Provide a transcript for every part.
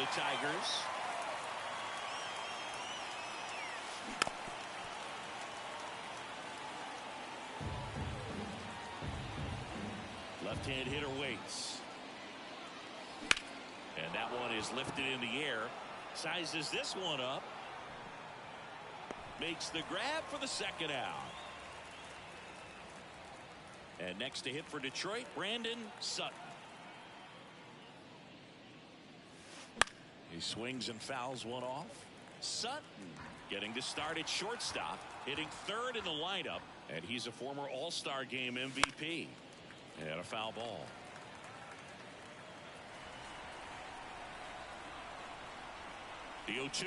the Tigers. Left-hand hitter waits. And that one is lifted in the air. Sizes this one up. Makes the grab for the second out. And next to hit for Detroit, Brandon Sutton. He swings and fouls one off. Sutton getting to start at shortstop, hitting third in the lineup, and he's a former All-Star Game MVP. And a foul ball. The 0-2.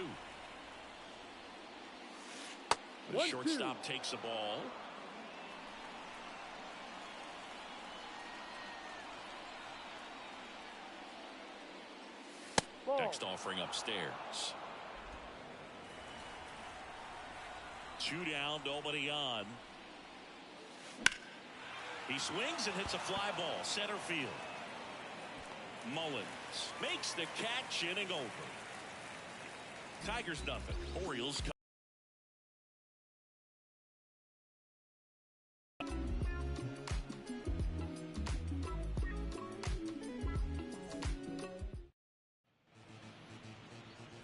The shortstop takes the ball. Next offering upstairs. 2 down, nobody on. He swings and hits a fly ball center field. Mullins makes the catch, inning over. Tigers nothing. Orioles come.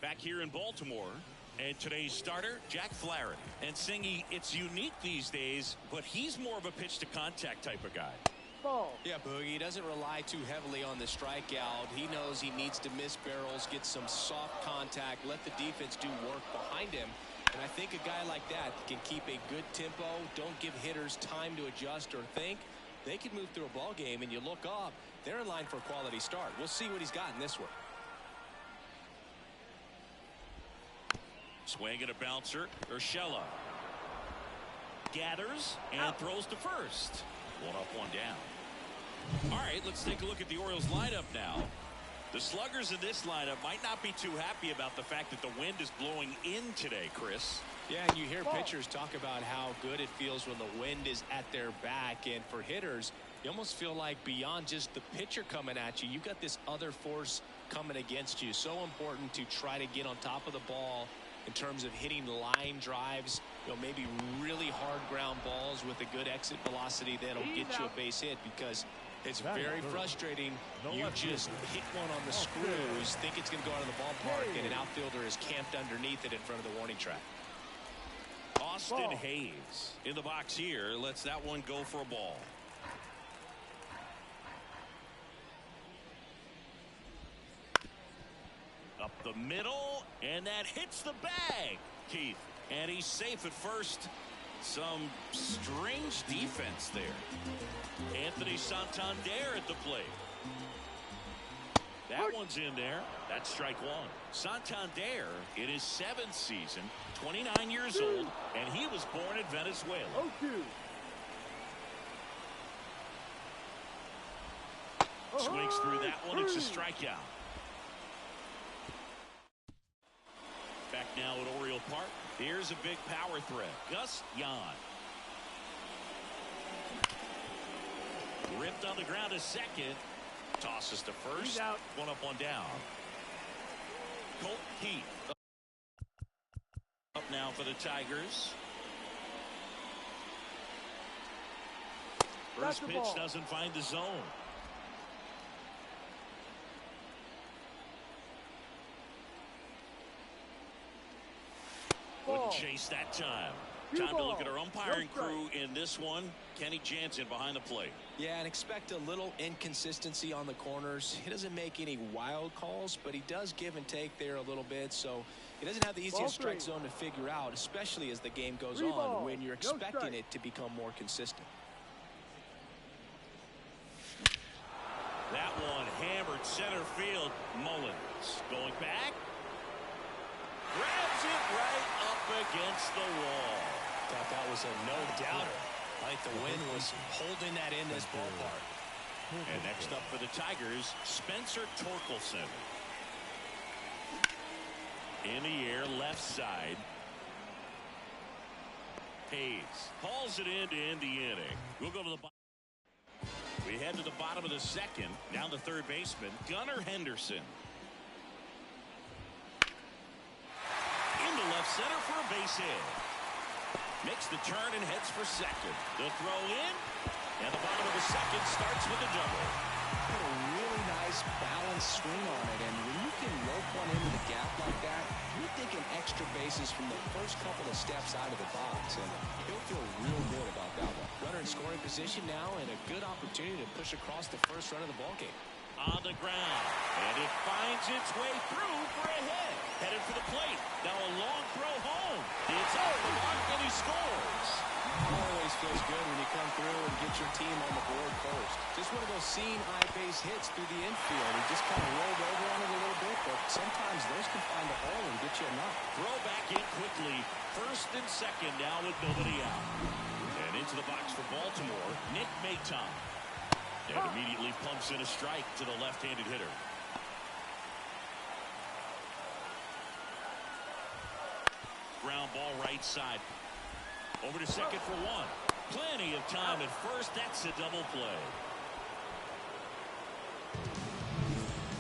Back here in Baltimore. And today's starter, Jack Flaherty. And Singy, it's unique these days, but he's more of a pitch-to-contact type of guy. Ball. Yeah, Boogie, he doesn't rely too heavily on the strikeout. He knows he needs to miss barrels, get some soft contact, let the defense do work behind him. And I think a guy like that can keep a good tempo, don't give hitters time to adjust or think. They can move through a ball game, and you look up, they're in line for a quality start. We'll see what he's got in this one. Swing and a bouncer. Urshela gathers and throws to first. 1 up, 1 down. All right, let's take a look at the Orioles lineup now. The sluggers in this lineup might not be too happy about the fact that the wind is blowing in today, Chris. Yeah, and you hear pitchers talk about how good it feels when the wind is at their back. And for hitters, you almost feel like beyond just the pitcher coming at you, you've got this other force coming against you. So important to try to get on top of the ball in terms of hitting line drives, maybe really hard ground balls with a good exit velocity that'll get you a base hit, because it's very frustrating. You just hit one on the screws, think it's going to go out of the ballpark, and an outfielder is camped underneath it in front of the warning track. Austin Hayes in the box here lets that one go for a ball. Up the middle, and that hits the bag, Keith. And he's safe at first. Some strange defense there. Anthony Santander at the plate. That one's in there. That's strike one. Santander in his 7th season, 29 years old, and he was born in Venezuela. Swings through that one. It's a strikeout. Back now at Oriole Park. Here's a big power threat. Gus Yan. Ripped on the ground to second. Tosses to first. 1 up, 1 down. Colt Heath up now for the Tigers. First pitch doesn't find the zone. Wouldn't chase that time. Time to look at our umpiring crew in this one. Kenny Jansen behind the plate. Yeah, and expect a little inconsistency on the corners. He doesn't make any wild calls, but he does give and take there a little bit. So he doesn't have the easiest strike zone to figure out, especially as the game goes on, when you're expecting it to become more consistent. That one hammered center field. Mullins going back. Grabs it right up against the wall. Thought that was a no-doubter. I think the wind was holding that in this ballpark. And next up for the Tigers, Spencer Torkelson. In the air, left side. Hayes hauls it in to end the inning. We'll go to the bottom. We head to the bottom of the second. Down to third baseman, Gunnar Henderson. base hit. Makes the turn and heads for second. The throw in, and the bottom of the second starts with a double. Put a really nice balanced swing on it, and when you can rope one into the gap like that, you're thinking extra bases from the first couple of steps out of the box, and he'll feel real good about that one. Runner in scoring position now, and a good opportunity to push across the first run of the ballgame. On the ground, and it finds its way through for a hit. Headed for the plate. Now a long throw home. It's off the mark, and he scores. Always feels good when you come through and get your team on the board first. Just one of those seeing eye base hits through the infield. He just kind of rolled over on it a little bit, but sometimes those can find a hole and get you a knock. Throw back in quickly. First and second now with nobody out. And into the box for Baltimore, Nick Maton. And immediately pumps in a strike to the left-handed hitter. Ground ball right side. Over to second for one. Plenty of time at first. That's a double play.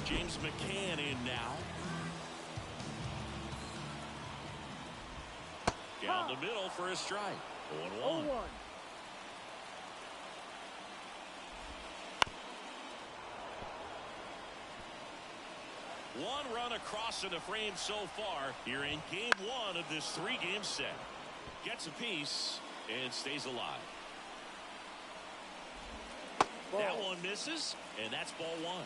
James McCann in now. Down the middle for a strike. 0-1. One run across in the frame so far here in game one of this three-game set. Gets a piece and stays alive. Ball. That one misses, and that's ball one.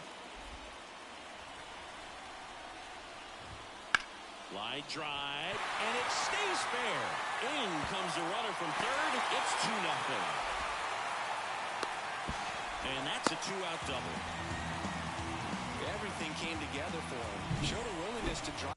Line drive, and it stays fair. In comes the runner from third. It's 2-0. And that's a two-out double. Everything came together for him. Showed a willingness to drive.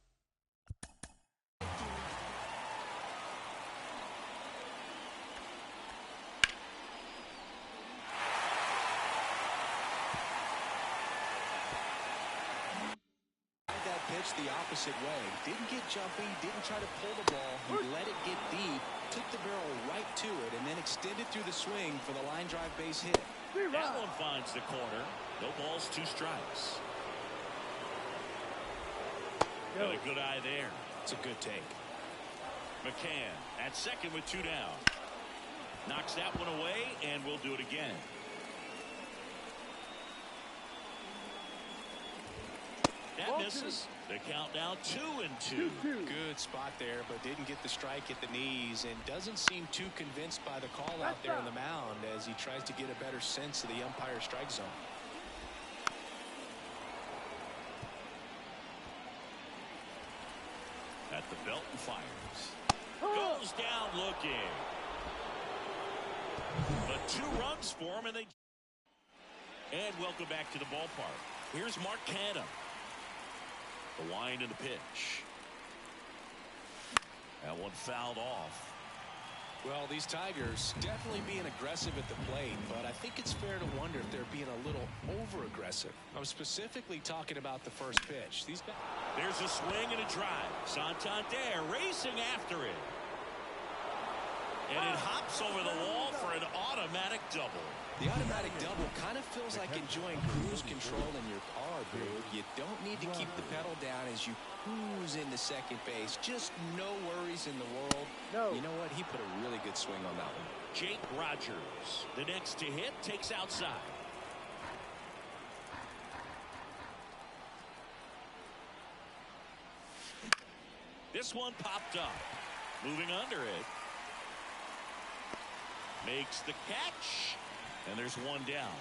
That pitch the opposite way. Didn't get jumpy, didn't try to pull the ball. He let it get deep, took the barrel right to it, and then extended through the swing for the line drive base hit. That one finds the corner. No balls, 2 strikes. Got a good eye there. It's a good take. McCann at second with 2 down. Knocks that one away, and we'll do it again. That misses. The count now 2-2. Good spot there, but didn't get the strike at the knees, and doesn't seem too convinced by the call out there on the mound as he tries to get a better sense of the umpire strike zone. At the belt and fires. Goes down looking. But 2 runs for him, and welcome back to the ballpark. Here's Mark Canha. The wind and the pitch. That one fouled off. Well, these Tigers definitely being aggressive at the plate, but I think it's fair to wonder if they're being a little over-aggressive. I'm specifically talking about the first pitch. There's a swing and a drive. Santander racing after it. And it hops over the wall for an automatic double. The automatic double kind of feels like enjoying cruise control in your car, dude. You don't need to keep the pedal down as you cruise into second base. Just no worries in the world. You know what? He put a really good swing on that one. Jake Rogers, the next to hit, takes outside. This one popped up. Moving under it. Makes the catch. And there's one down.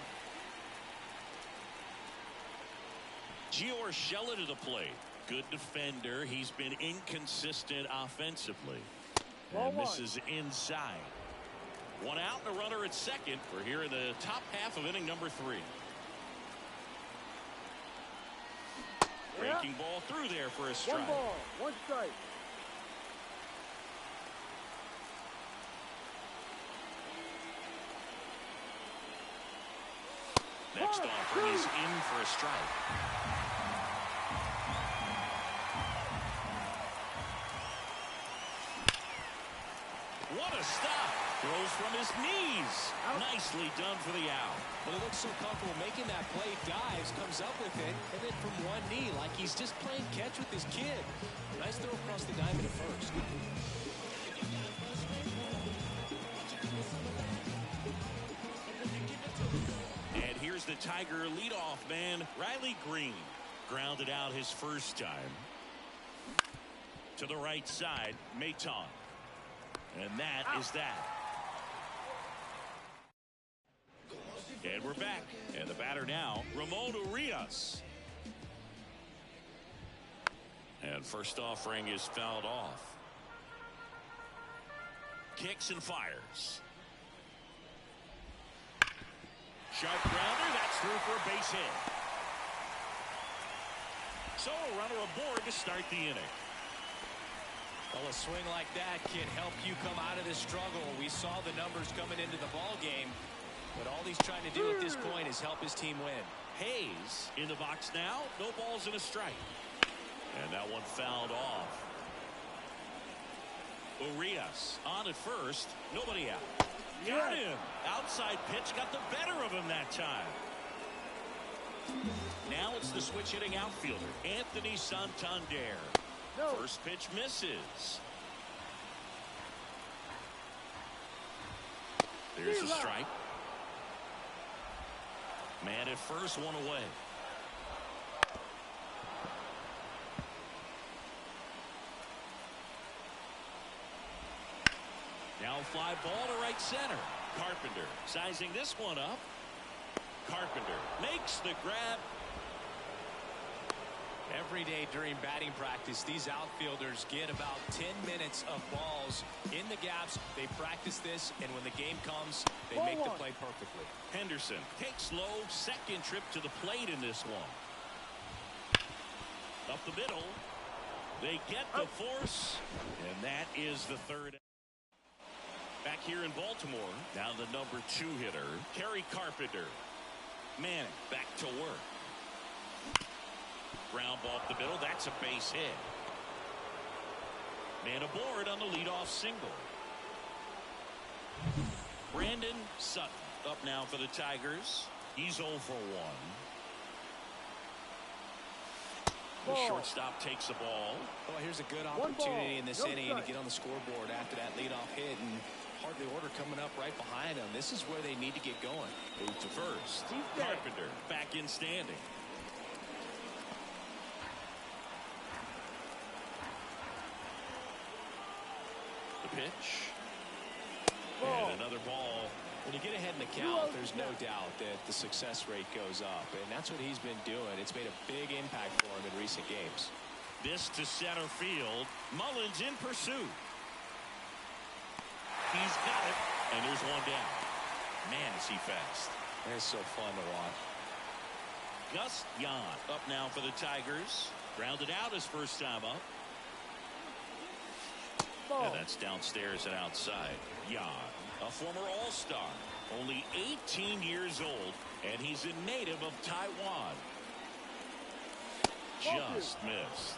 Gio Urshela to the plate. Good defender. He's been inconsistent offensively. And misses inside. One out and a runner at second for here in the top half of inning number 3. Breaking ball through there for a strike. 1 ball, 1 strike. Next offering is in for a strike. What a stop. Throws from his knees. Nicely done for the out. Well, he looks so comfortable making that play. Dives, comes up with it, and then from one knee, like he's just playing catch with his kid. Nice throw across the diamond at first. the Tiger leadoff man, Riley Green. Grounded out his first time. To the right side, Maton. And that is that. And we're back. And the batter now, Ramon Urias. And first offering is fouled off. Kicks and fires. Sharp grounder, that's through for a base hit. So a runner aboard to start the inning. Well, a swing like that can help you come out of this struggle. We saw the numbers coming into the ball game, but all he's trying to do at this point is help his team win. Hayes in the box now, no balls and a strike. And that one fouled off. Urias on at first, nobody out. Got him. Outside pitch got the better of him that time. Now it's the switch hitting outfielder, Anthony Santander. First pitch misses. There's a strike. Man at first, one away. Now fly ball to right center. Carpenter sizing this one up. Carpenter makes the grab. Every day during batting practice, these outfielders get about 10 minutes of balls in the gaps. They practice this, and when the game comes, they make the play perfectly. Henderson takes low, second trip to the plate in this one. Up the middle. They get the force, and that is the third. Back here in Baltimore, now the number 2 hitter, Kerry Carpenter. Manning back to work. Ground ball up the middle. That's a base hit. Man aboard on the leadoff single. Brandon Sutton up now for the Tigers. He's 0 for 1. The shortstop takes the ball. Well, here's a good opportunity in this inning to get on the scoreboard after that leadoff hit, and hard the order coming up right behind them. This is where they need to get going. Move to first. Carpenter back in standing. The pitch. And another ball. When you get ahead in the count, there's no doubt that the success rate goes up, and that's what he's been doing. It's made a big impact for him in recent games. This to center field. Mullins in pursuit. He's got it, and there's one down. Man, is he fast. It's so fun to watch. Gus Yan up now for the Tigers. Grounded out his first time up. And that's downstairs and outside. Yan, a former All-Star, only 18 years old, and he's a native of Taiwan. Just missed.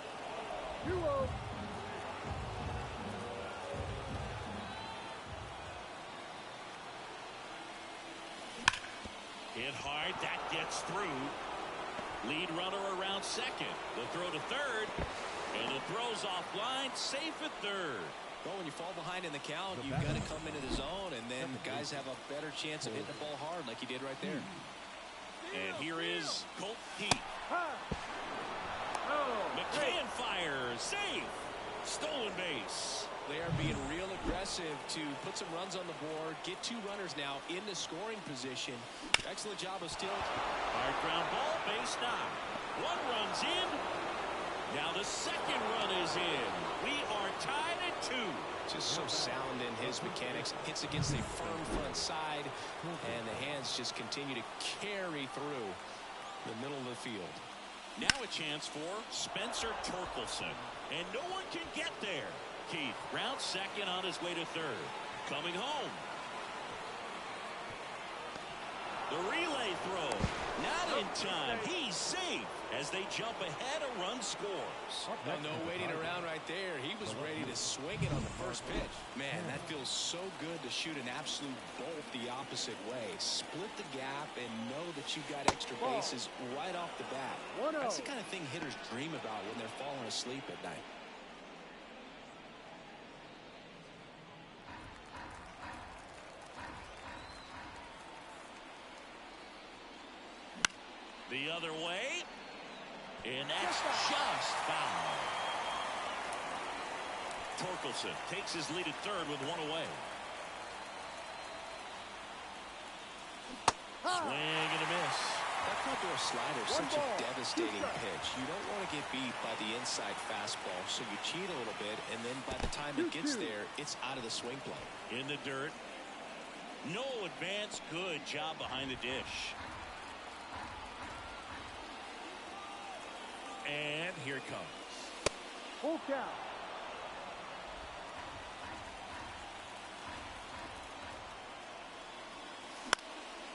Hit hard, that gets through. Lead runner around second. The throw to third. And the throw's offline, safe at third. Well, when you fall behind in the count, you've got to come into the zone, and then guys have a better chance of hitting the ball hard like you did right there. And here is Colt Heat. McCann fires, safe. Stolen base. They are being real aggressive to put some runs on the board, get 2 runners now in the scoring position. Excellent job of stealing. Hard ground ball, base knock. 1 run's in. Now the second run is in. We are tied at 2. Just so sound in his mechanics. Hits against a firm front side, and the hands just continue to carry through the middle of the field. Now a chance for Spencer Torkelson. And no one can get there. Keith rounds second on his way to third. Coming home. The relay throw. Not in time. He's safe as they jump ahead. A run scores. Well, no waiting around right there. He was ready to swing it on the first pitch. Man, that feels so good to shoot an absolute bolt the opposite way. Split the gap and know that you've got extra bases right off the bat. That's the kind of thing hitters dream about when they're falling asleep at night. other way. And that's just foul. Torkelson takes his lead at third with one away. Swing and a miss. That front-door slider is such a devastating pitch. You don't want to get beat by the inside fastball, so you cheat a little bit, and then by the time it gets there, it's out of the swing plane. In the dirt. No advance. Good job behind the dish. And here it comes. Full count.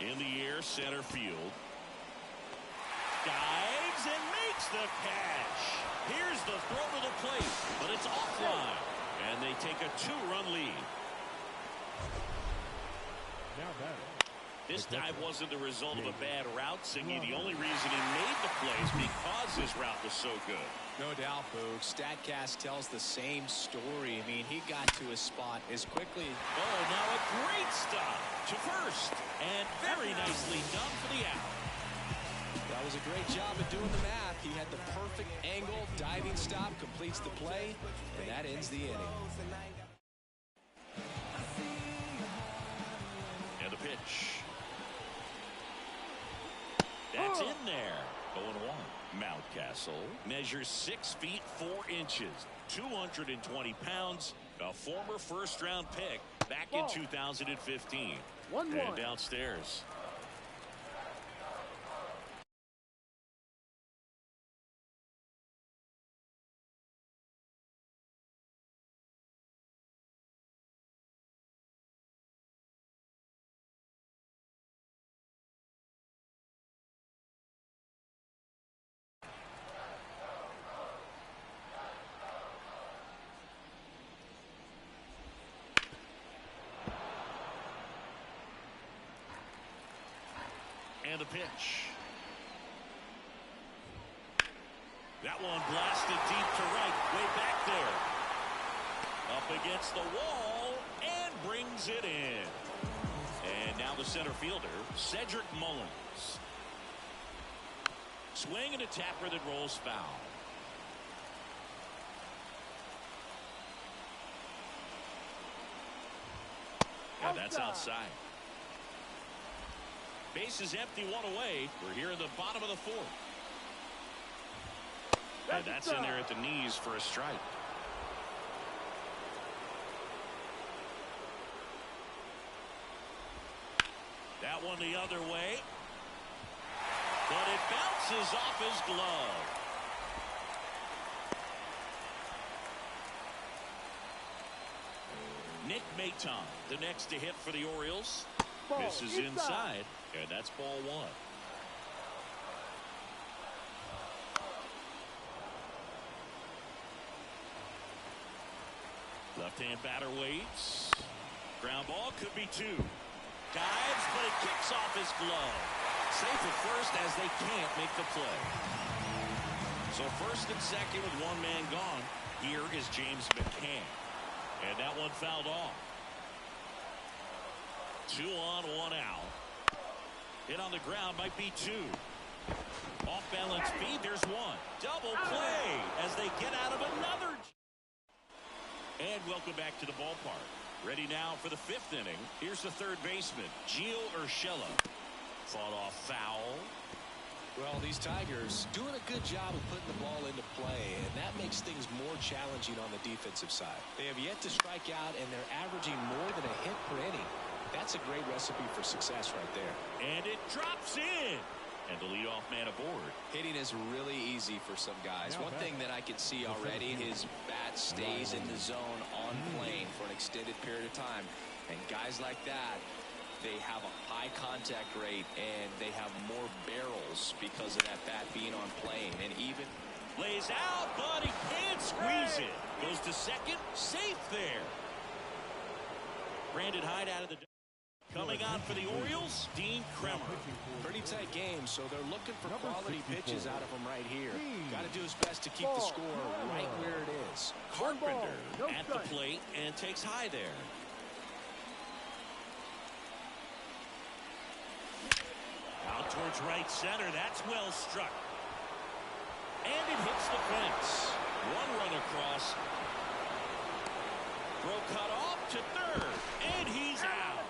In the air, center field. Dives and makes the catch. Here's the throw to the plate, but it's offline. And they take a 2-run lead. Now batter. This dive wasn't the result of a bad route, Singy. The only reason he made the play is because his route was so good. No doubt, Boog. StatCast tells the same story. I mean, he got to his spot as quickly. Oh, now a great stop to first. And very nicely done for the out. That was a great job of doing the math. He had the perfect angle. Diving stop completes the play, and that ends the inning. And the pitch. That's in there. 0-1. Mountcastle measures 6 feet 4 inches, 220 pounds, a former first-round pick back in 2015. And downstairs. And the pitch. That one blasted deep to right, way back there. Up against the wall and brings it in. And now the center fielder, Cedric Mullins. Swing and a tapper that rolls foul. And that's outside. Base is empty, one away. We're here in the bottom of the fourth. And that's in there at the knees for a strike. That one the other way. But it bounces off his glove. Nick Maton, the next to hit for the Orioles. Misses inside, and that's ball 1. Left-hand batter waits. Ground ball could be 2. Dives, but it kicks off his glove. Safe at first as they can't make the play. So first and second with one man gone. Here is James McCann. And that one fouled off. 2 on, 1 out. Hit on the ground might be 2. Off balance feed, there's 1. Double play as they get out of another. And welcome back to the ballpark. Ready now for the 5th inning. Here's the third baseman, Gio Urshela. Fought off foul. Well, these Tigers doing a good job of putting the ball into play, and that makes things more challenging on the defensive side. They have yet to strike out, and they're averaging more than a hit per inning. That's a great recipe for success right there. And it drops in. And the leadoff man aboard. Hitting is really easy for some guys. One thing that I can see already, his bat stays in the zone on plane for an extended period of time. And guys like that, they have a high contact rate and they have more barrels because of that bat being on plane. And even lays out, but he can't squeeze it. Goes to second, safe there. Brandon Hyde out of the. Coming on for the Orioles, Dean Kremer. Pretty tight game, so they're looking for quality pitches out of him right here. Got to do his best to keep the score right where it is. Carpenter at the plate and takes high there. Out towards right center. That's well struck. And it hits the fence. One run across. Throw cut off to third. And he's out.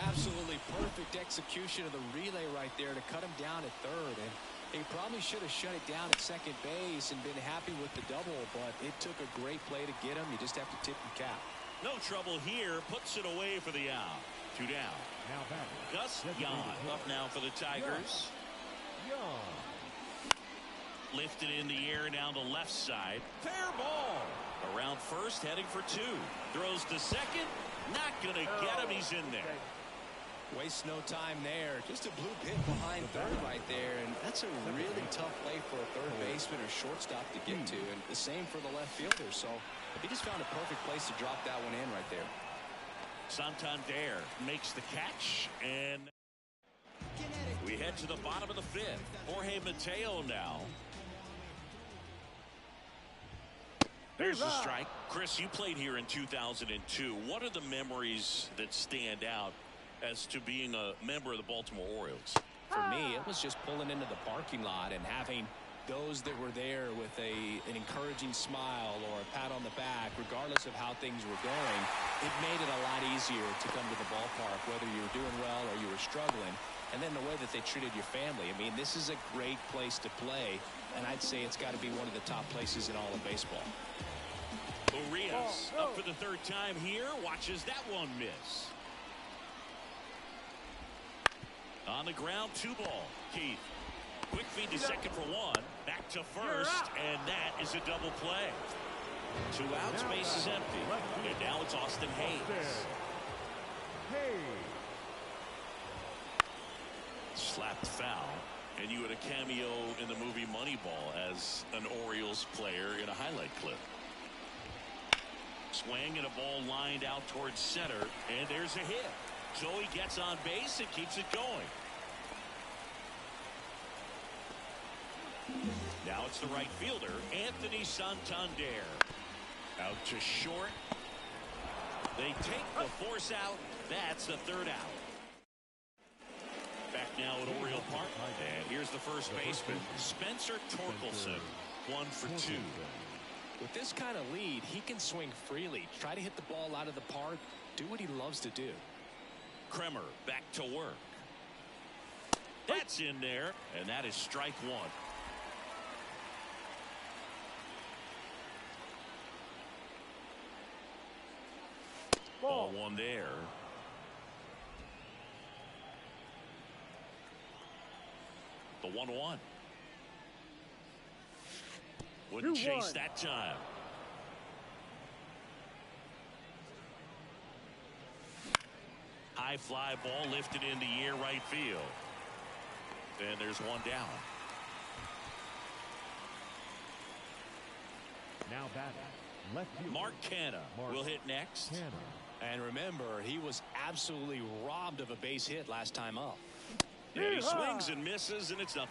Absolutely perfect execution of the relay right there to cut him down at third. And he probably should have shut it down at second base and been happy with the double, but it took a great play to get him. You just have to tip your cap. No trouble here. Puts it away for the out. 2 down. Now back. Gus Yon up now for the Tigers. Young. Lifted in the air down the left side. Fair ball. Around first, heading for 2. Throws to second. Not going to get him. He's in there. Waste no time there. Just a blue pit behind third right there, and that's a really tough play for a third baseman or shortstop to get to, and the same for the left fielder. So he just found a perfect place to drop that one in right there. Santander makes the catch, and we head to the bottom of the 5th. Jorge Mateo now. There's the strike. Chris, you played here in 2002. What are the memories that stand out as to being a member of the Baltimore Orioles? For me, it was just pulling into the parking lot and having those that were there with an encouraging smile or a pat on the back, regardless of how things were going. It made it a lot easier to come to the ballpark, whether you were doing well or you were struggling. And then the way that they treated your family. I mean, this is a great place to play, and I'd say it's got to be one of the top places in all of baseball. Urias up for the 3rd time here. Watches that one miss. On the ground, 2 ball. Keith. Quick feed to second for 1. Back to first, and that is a double play. 2 outs, base is empty. And now it's Austin Hayes. Slapped foul. And you had a cameo in the movie Moneyball as an Orioles player in a highlight clip. Swing and a ball lined out towards center, and there's a hit. So he gets on base and keeps it going. Now it's the right fielder, Anthony Santander. Out to short. They take the force out. That's the 3rd out. Back now at Oriole Park. And here's the first baseman, Spencer Torkelson. 1 for 2. With this kind of lead, he can swing freely, try to hit the ball out of the park, do what he loves to do. Kremer back to work. That's in there, and that is strike 1. Ball 1 there. The 1-1. Wouldn't chase that time. High fly ball lifted in the air right field. And there's 1 down. Now batting. Left fielder. Mark Canha will hit next. And remember, he was absolutely robbed of a base hit last time up. Yeah, he swings and misses, and it's 0-1.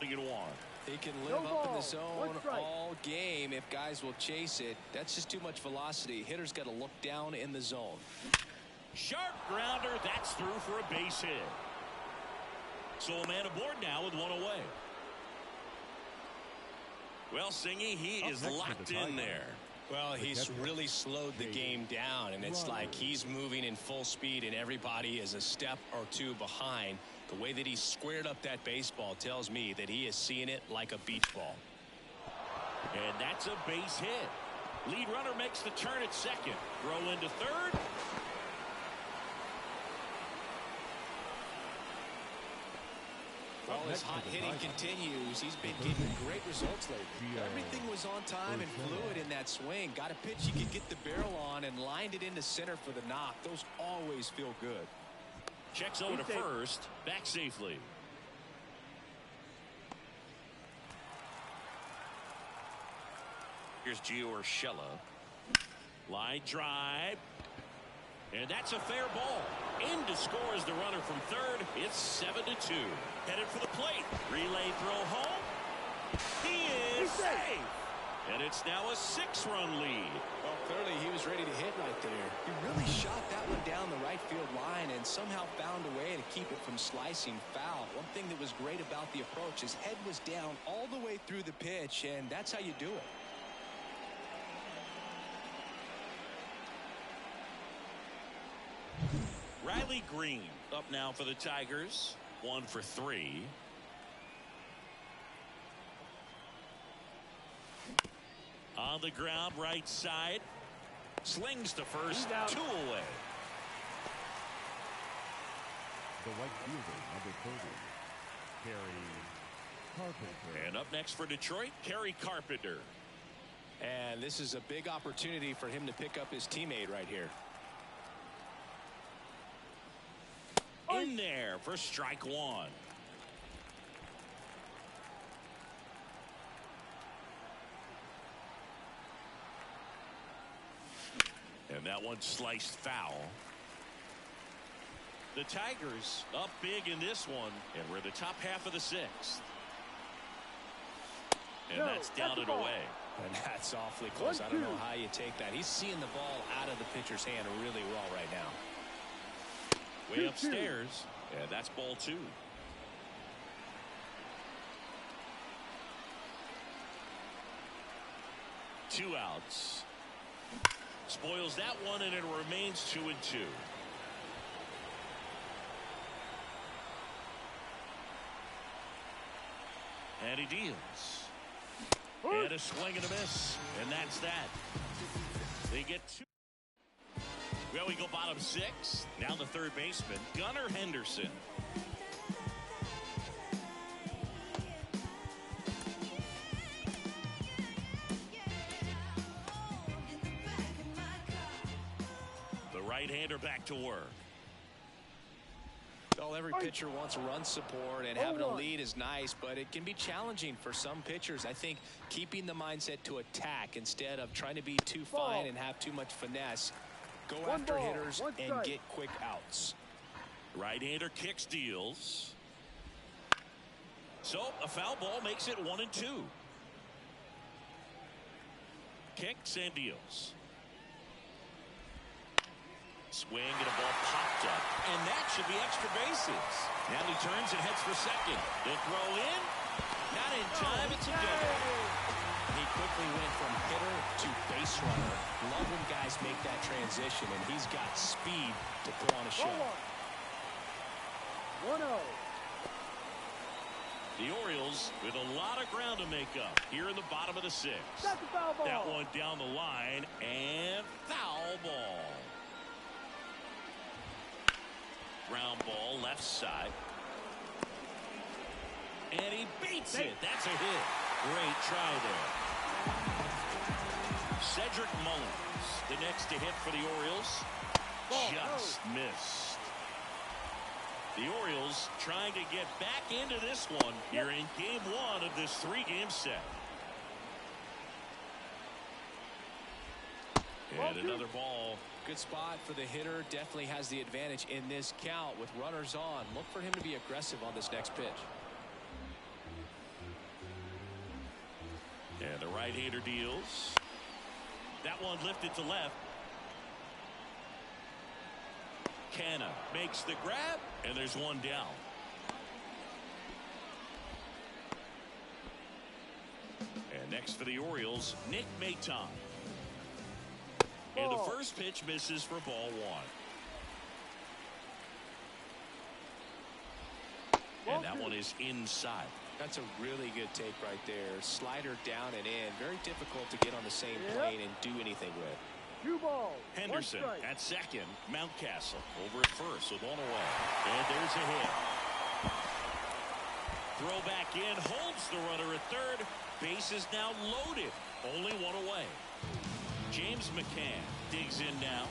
He can live up in the zone all game if guys will chase it. That's just too much velocity. Hitters got to look down in the zone. Sharp grounder. That's through for a base hit. So a man aboard now with 1 away. Well, Singy, he is locked in there. Well, he's really slowed the game down, and it's like he's moving in full speed, and everybody is a step or 2 behind. The way that he squared up that baseball tells me that he is seeing it like a beach ball. And that's a base hit. Lead runner makes the turn at second. Throw into third. Well, his hot hitting continues. He's been getting great results lately. Everything was on time and fluid in that swing. Got a pitch he could get the barrel on and lined it into center for the knock. Those always feel good. Checks over to first. Back safely. Here's Gio Urshela. Line drive. And that's a fair ball. In to score is the runner from third. It's 7-2. Headed for the plate. Relay throw home. He is safe. And it's now a 6-run lead. Well, clearly he was ready to hit right there. He really shot that one down the right field line and somehow found a way to keep it from slicing foul. One thing that was great about the approach, his head was down all the way through the pitch, and that's how you do it. Riley Green up now for the Tigers. 1 for 3. On the ground, right side. Slings to first, 2 away. The right fielder, number 30, Kerry Carpenter. And up next for Detroit, Kerry Carpenter. And this is a big opportunity for him to pick up his teammate right here. In there for strike 1. And that one sliced foul. The Tigers up big in this one, and we're the top half of the 6th. And that's down and away. And that's awfully close. I don't know how you take that. He's seeing the ball out of the pitcher's hand really well right now. Way upstairs, and that's ball 2. Two outs. Spoils that one, and it remains 2-2. And he deals. And a swing and a miss. And that's that. They get 2. Well, we go bottom 6. Now the third baseman, Gunnar Henderson. The right-hander back to work. Well, every pitcher wants run support, and having a lead is nice, but it can be challenging for some pitchers. I think keeping the mindset to attack instead of trying to be too fine and have too much finesse. Go after hitters and get quick outs. Right-hander kicks, deals. So a foul ball makes it 1-2. Kicks and deals. Swing and a ball popped up, and that should be extra bases. Now he turns and heads for second. The throw in, not in time. It's a double. He quickly went from hitter to base runner. Love when guys make that transition, and he's got speed to put on a show. 1-0. The Orioles with a lot of ground to make up here in the bottom of the 6th. That's a foul ball. That one down the line, and foul ball. Ground ball left side. And he beats it. That's a hit. Great try there. Cedric Mullins, the next to hit for the Orioles. Just missed. The Orioles trying to get back into this one here in game 1 of this 3-game set. And another ball. Good spot for the hitter. Definitely has the advantage in this count with runners on. Look for him to be aggressive on this next pitch. And the right-hander deals. That one lifted to left. Canna makes the grab, and there's one down. And next for the Orioles, Nick Maton. And the first pitch misses for ball 1. And that one is inside. That's a really good take right there. Slider down and in. Very difficult to get on the same plane and do anything with. 2 balls. Henderson at second. Mountcastle over at first with 1 away. And there's a hit. Throw back in. Holds the runner at third. Base is now loaded. Only 1 away. James McCann digs in now.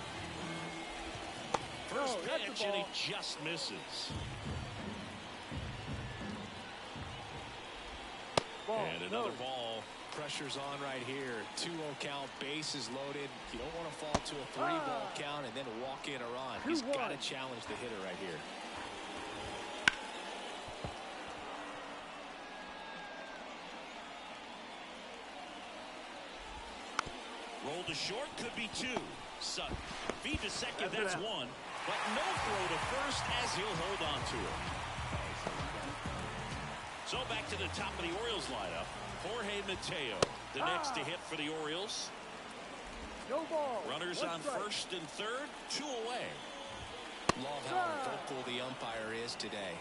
First pitch, and he just misses. And another ball. Pressure's on right here. 2-0 count, bases loaded. You don't want to fall to a 3-ball count and then walk in a run. He's got to challenge the hitter right here. Roll to short, could be two. Sutton feed to second, that's one. But no throw to first as he'll hold on to it. So back to the top of the Orioles lineup. Jorge Mateo, the next to hit for the Orioles. No ball. Runners on first and third, 2 away. Love how vocal the umpire is today.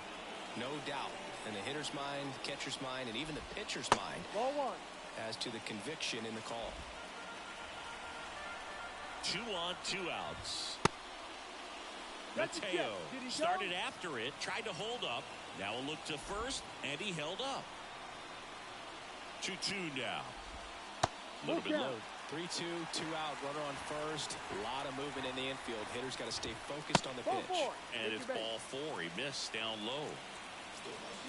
No doubt in the hitter's mind, catcher's mind, and even the pitcher's mind Ball one. as to the conviction in the call. 2 on, 2 outs. That's a Mateo check. Did he started go? after it, tried to hold up. Now a look to first, and he held up. 2-2 now. A little bit low. 3-2, 2 out, runner on first. A lot of movement in the infield. Hitter's got to stay focused on the Ball pitch. four. And it's ball 4. He missed down low.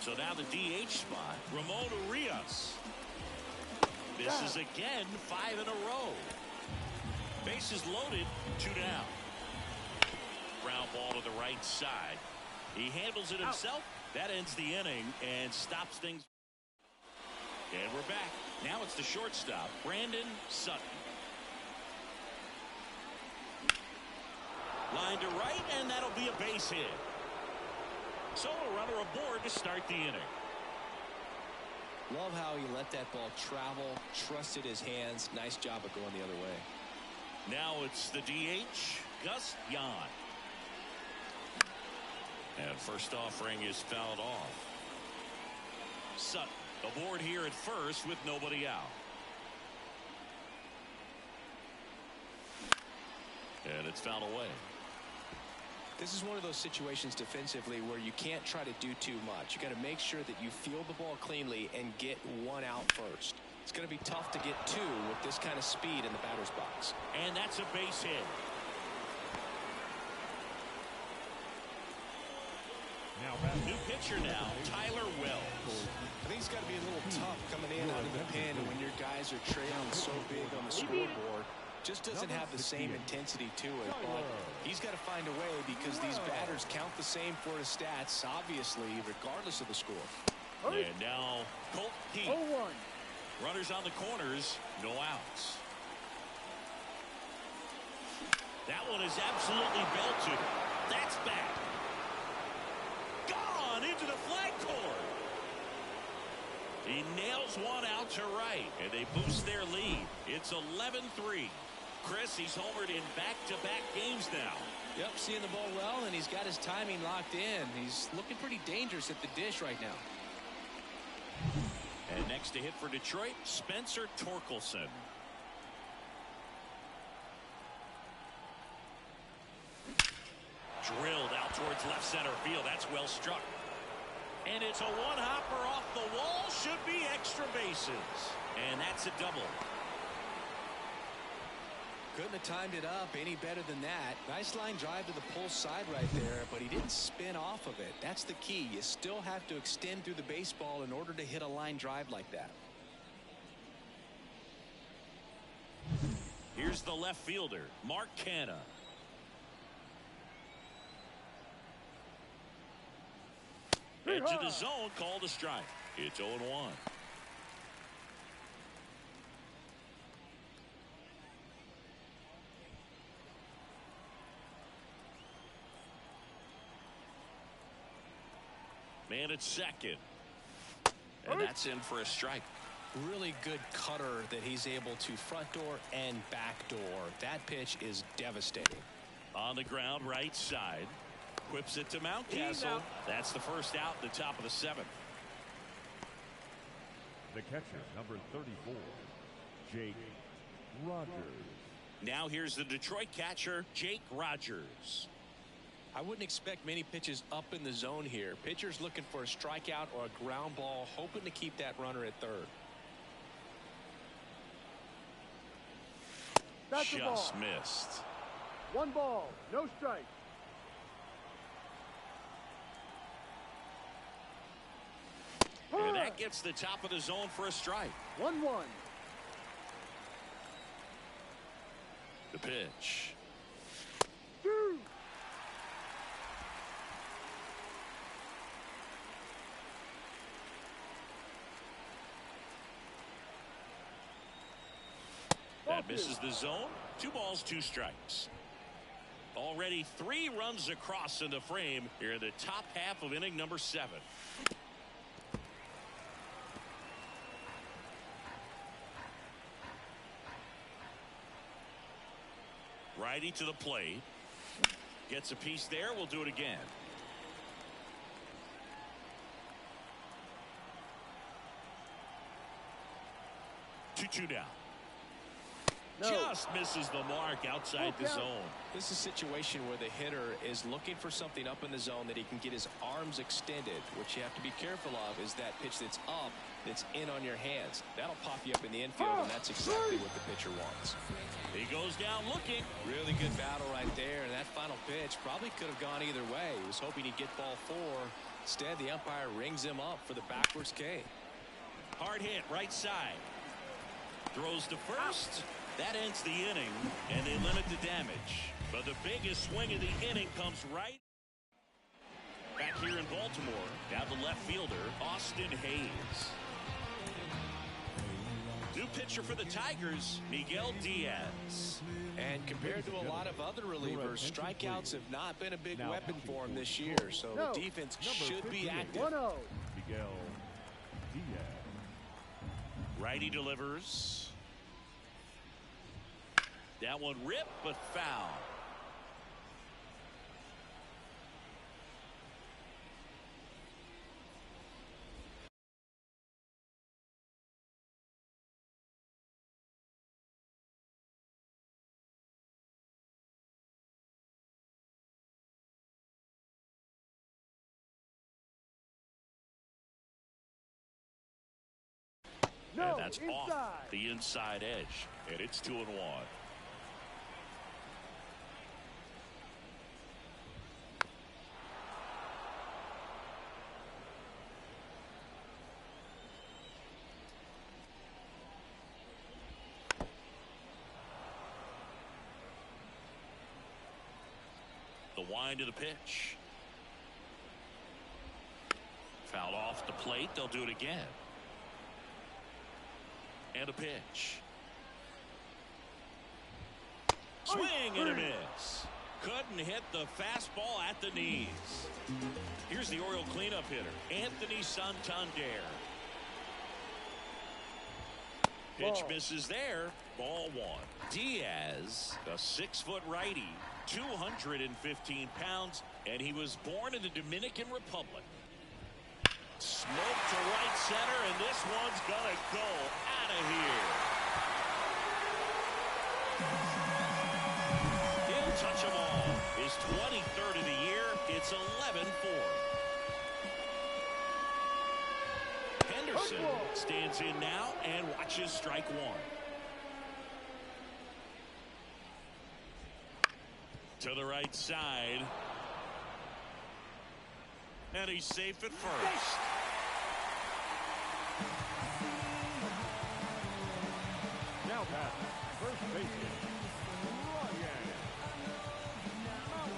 So now the DH spot, Ramon Urias. Misses again, 5 in a row. Bases loaded, 2 down. Ground ball to the right side. He handles it himself. That ends the inning and stops things. And we're back. Now it's the shortstop, Brandon Sutton. Line to right, and that'll be a base hit. So a runner aboard to start the inning. Love how he let that ball travel, trusted his hands. Nice job of going the other way. Now it's the DH, Gus Yan. And first offering is fouled off. Sutton aboard here at first with nobody out. And it's fouled away. This is one of those situations defensively where you can't try to do too much. You got to make sure that you field the ball cleanly and get 1 out first. It's going to be tough to get 2 with this kind of speed in the batter's box. And that's a base hit. Now batting. New pitcher now, Tyler Wells. I think it's got to be a little tough coming in out of the pen when your guys are trailing so big on the scoreboard. Just doesn't have the same intensity to it, but he's got to find a way because these batters count the same for his stats, obviously, regardless of the score. And now Colt Heath. 0-1. Runners on the corners, no outs. That one is absolutely belted. That's back. Gone into the flag cord. He nails 1 out to right, and they boost their lead. It's 11-3. Chris, he's homered in back-to-back games now. Yep, seeing the ball well, and he's got his timing locked in. He's looking pretty dangerous at the dish right now. And next to hit for Detroit, Spencer Torkelson. Drilled out towards left center field. That's well struck. And it's a one-hopper off the wall. Should be extra bases. And that's a double. Couldn't have timed it up any better than that. Nice line drive to the pull side right there, but he didn't spin off of it. That's the key. You still have to extend through the baseball in order to hit a line drive like that. Here's the left fielder, Mark Canha. Into the zone, called a strike. It's 0-1. Man at second. And that's in for a strike. Really good cutter that he's able to front door and back door. That pitch is devastating. On the ground, right side. Whips it to Mountcastle. That's the first out in the top of the 7th. The catcher, number 34, Jake Rogers. Now here's the Detroit catcher, Jake Rogers. I wouldn't expect many pitches up in the zone here. Pitcher's looking for a strikeout or a ground ball, hoping to keep that runner at third. That's the ball. Just missed. 1 ball, no strike. And that gets the top of the zone for a strike. 1-1. The pitch. 2. That misses the zone. 2 balls, 2 strikes. Already 3 runs across in the frame here in the top half of inning number 7. Righty to the plate. Gets a piece there. We'll do it again. 2-2 down. No. Just misses the mark outside the zone. This is a situation where the hitter is looking for something up in the zone that he can get his arms extended. What you have to be careful of is that pitch that's up, that's in on your hands. That'll pop you up in the infield, and that's exactly what the pitcher wants. He goes down looking. Really good battle right there, and that final pitch probably could have gone either way. He was hoping he'd get ball 4. Instead, the umpire rings him up for the backwards K. Hard hit right side. Throws to first. That ends the inning, and they limit the damage. But the biggest swing of the inning comes right back here in Baltimore. Now the left fielder, Austin Hayes. New pitcher for the Tigers, Miguel Diaz. And compared to a lot of other relievers, strikeouts have not been a big weapon for him this year. So the defense should be active. 1-0. Miguel Diaz. Righty delivers. That one ripped, but foul. No, And that's inside. off the inside edge. And it's 2-1. The wind of the pitch. Fouled off the plate. They'll do it again. And a pitch. Swing and a miss. Couldn't hit the fastball at the knees. Here's the Oriole cleanup hitter, Anthony Santander. Pitch misses there. Ball 1. Diaz, a 6-foot righty, 215 pounds, and he was born in the Dominican Republic. Smoke to right center, and this one's gonna go out of here. He'll touch them all. His 23rd of the year. It's 11-4. Henderson stands in now and watches strike 1. To the right side. And he's safe at first. Now back, first baseman, Ryan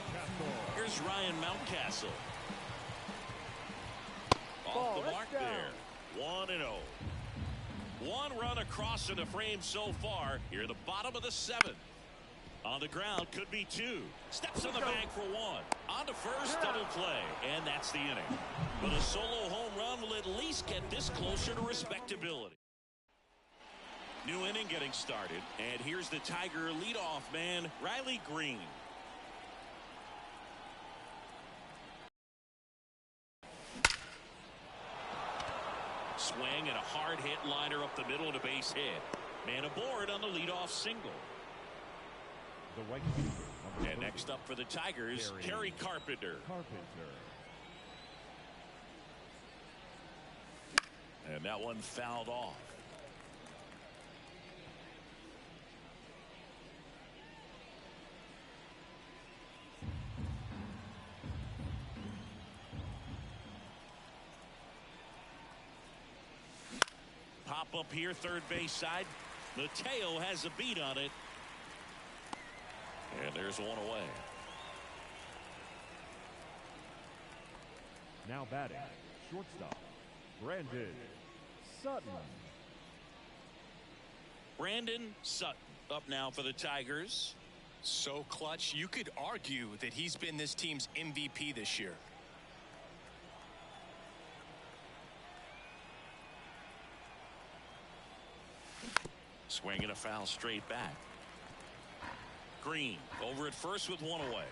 Mountcastle. Here's Ryan Mountcastle. Off Ball, the that's mark down. there. 1-0. 1 run across in the frame so far. Here at the bottom of the 7th. On the ground, could be 2. Steps on the bag for 1. On to first, double play. And that's the inning. But a solo home run will at least get this closer to respectability. New inning getting started. And here's the Tiger leadoff man, Riley Green. Swing and a hard hit liner up the middle and a base hit. Man aboard on the leadoff single. The right fielder, number And 30, next up for the Tigers, Terry Carpenter. Carpenter. And that one fouled off. Pop up here, third base side. Mateo has a beat on it. And there's one away. Now batting, shortstop, Brandon Sutton. Brandon Sutton, up now for the Tigers. So clutch, you could argue that he's been this team's MVP this year. Swinging a foul straight back. Green over at first with one away.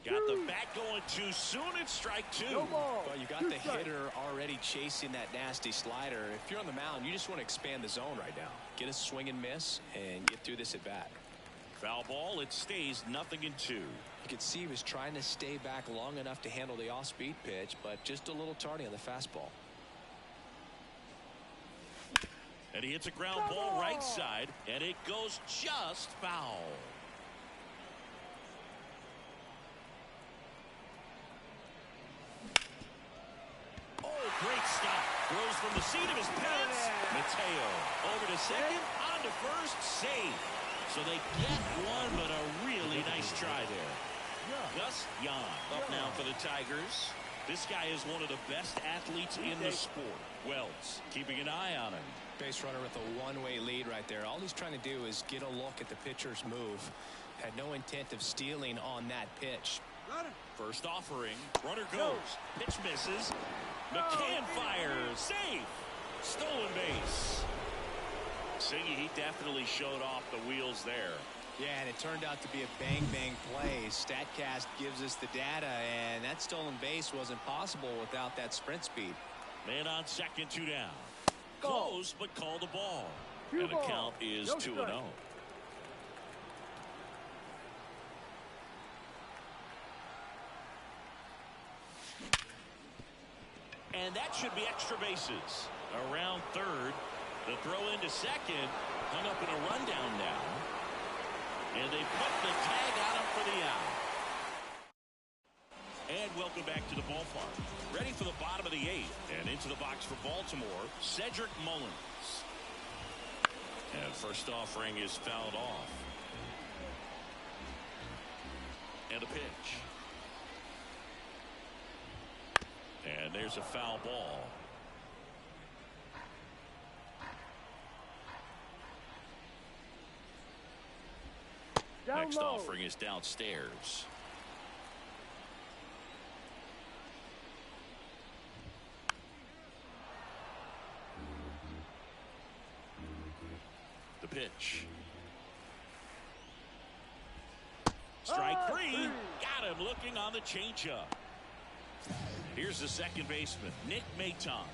Got the bat going too soon. It's strike two. No ball. Well, you got the hitter already chasing that nasty slider. If you're on the mound, you just want to expand the zone right now. Get a swing and miss and get through this at bat. Foul ball. It stays 0-2. You could see he was trying to stay back long enough to handle the off-speed pitch, but just a little tardy on the fastball. And he hits a ground ball right side, and it goes just foul. Oh, great stop. Throws from the seat of his pants. Mateo over to second, on to first, safe. So they get one, but a really nice try there. Gus Yan up now for the Tigers. This guy is one of the best athletes in the sport. Wells keeping an eye on him. Base runner with a one-way lead right there. All he's trying to do is get a look at the pitcher's move. Had no intent of stealing on that pitch. First offering. Runner goes. Pitch misses. McCann fires. Safe. Stolen base. Singy, he definitely showed off the wheels there. Yeah, and it turned out to be a bang-bang play. StatCast gives us the data, and that stolen base wasn't possible without that sprint speed. Man on second, 2 down. Close, but called the ball. And the count is 2-0. And that should be extra bases. Around third. The throw into second. Hung up in a rundown now. And they put the tag on him for the out. And welcome back to the ballpark. Ready for the bottom of the 8th. And into the box for Baltimore, Cedric Mullins. And first offering is fouled off. And a pitch. And there's a foul ball. Next offering is downstairs. The pitch. Strike 3. Got him looking on the changeup. Here's the second baseman, Nick Maton.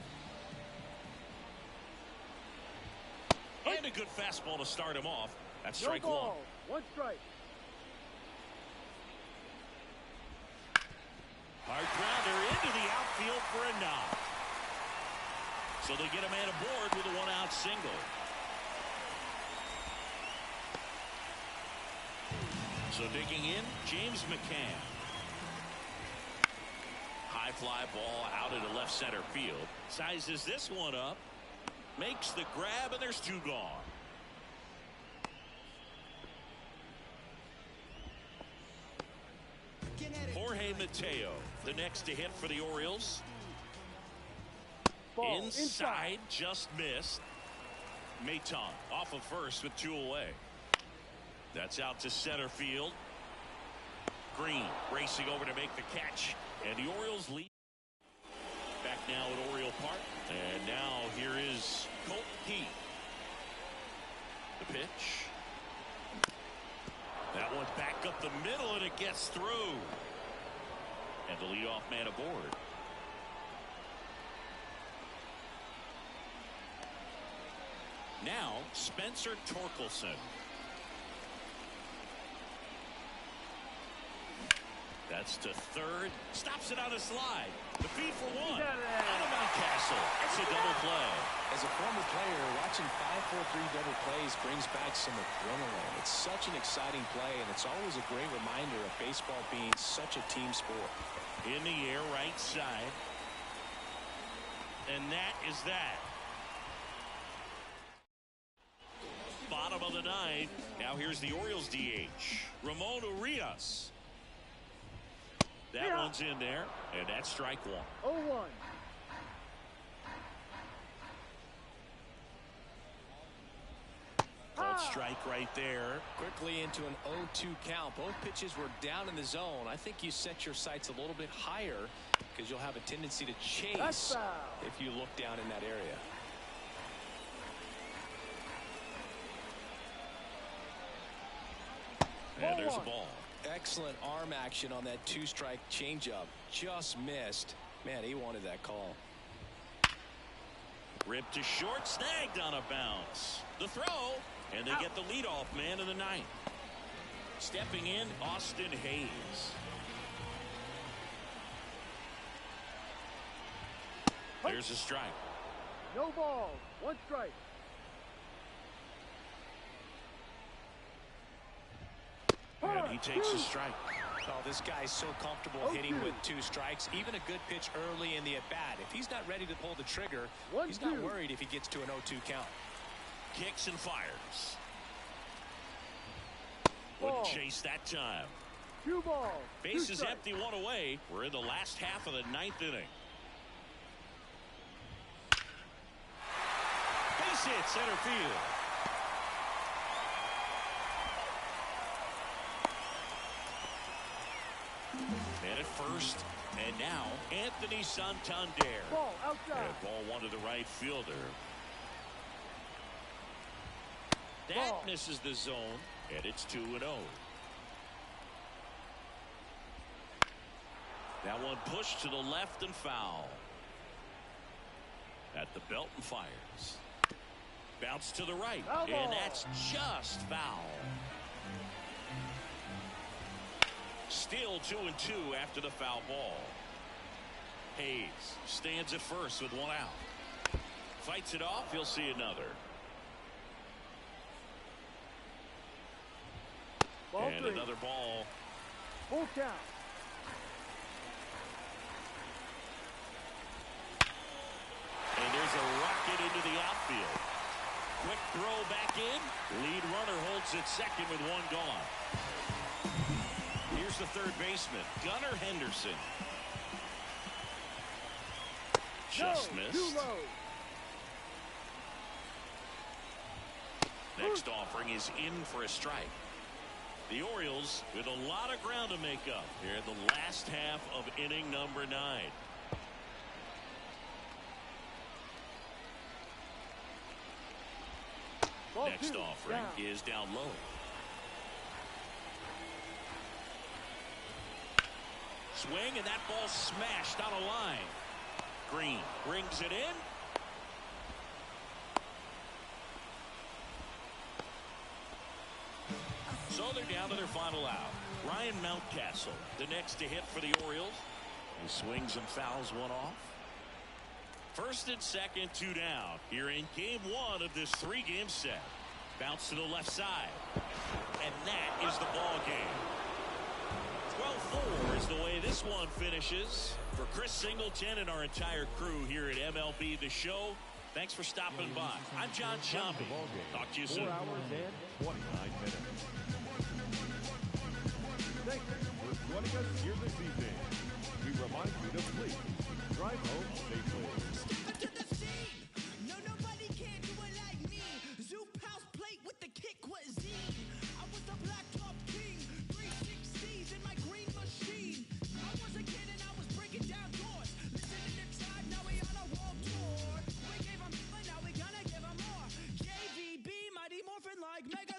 And a good fastball to start him off. That's strike 1. One strike. Hard grounder into the outfield for a knock. So they get a man aboard with a 1-out single. So digging in, James McCann. High fly ball out into left center field. Sizes this one up. Makes the grab, and there's 2 gone. Jorge Mateo, the next to hit for the Orioles. Ball Inside, just missed. Maton off of first with 2 away. That's out to center field. Green racing over to make the catch, and the Orioles lead. Back now at Oriole Park, and now here is Colt Heath. The pitch. That one back up the middle, and it gets through. And the leadoff man aboard. Now, Spencer Torkelson. That's to third. Stops it on a slide. The feed for 1. Out of Mountcastle. It's a double play. As a former player, watching 5-4-3 double plays brings back some adrenaline. It's such an exciting play, and it's always a great reminder of baseball being such a team sport. In the air, right side. And that is that. Bottom of the 9th. Now here's the Orioles DH. Ramon Urias. That one's in there, and that's strike 1. 0-1. strike right there. Quickly into an 0-2 count. Both pitches were down in the zone. I think you set your sights a little bit higher because you'll have a tendency to chase if you look down in that area. And there's a ball. Excellent arm action on that 2-strike changeup. Just missed. Man, he wanted that call. Ripped to short, snagged on a bounce. The throw, and they get the leadoff man in the ninth. Stepping in, Austin Hayes. There's a strike. No ball. 1 strike. And he takes a strike. Oh, this guy's so comfortable hitting with 2 strikes. Even a good pitch early in the at-bat. If he's not ready to pull the trigger, he's not worried if he gets to an 0-2 count. Kicks and fires. Wouldn't chase that time. 2 balls. Base is empty, 1 away. We're in the last half of the 9th inning. Base hit center field. And at first, and now Anthony Santander. Ball outside. And ball 1 to the right fielder. That misses the zone, and it's 2-0. That one pushed to the left and foul. At the belt and fires. Bounce to the right, and that's just foul. Still 2-2 after the foul ball. Hayes stands at first with 1 out. Fights it off. He'll see another. Ball and 3. another ball. Full count. And there's a rocket into the outfield. Quick throw back in. Lead runner holds at second with 1 gone. Here's the third baseman, Gunnar Henderson. Just missed. Too low. Next offering is in for a strike. The Orioles with a lot of ground to make up here in the last half of inning number 9. Ball Next 2. offering Down. is down low. Swing, and that ball smashed on a line. Green brings it in. So they're down to their final out. Ryan Mountcastle, the next to hit for the Orioles. He swings and fouls one off. First and second, 2 down. Here in game 1 of this 3-game set. Bounce to the left side. And that is the ball game. 12-4 is the way this one finishes. For Chris Singleton and our entire crew here at MLB The Show, thanks for stopping by. I'm John Shambi. Talk to you soon. 4 hours and 29 minutes. Thank you for joining us here this evening. We remind you to please drive home safely. Step into the scene. No, nobody can do it like me. Zoop house plate with the kick cuisine. I was the blacktop king. 360s in my green machine. I was a kid and I was breaking down doors. Listening to Tribe, now we on a world tour. We gave them, but now we gonna give them more. JVB, Mighty Morphin like Mega.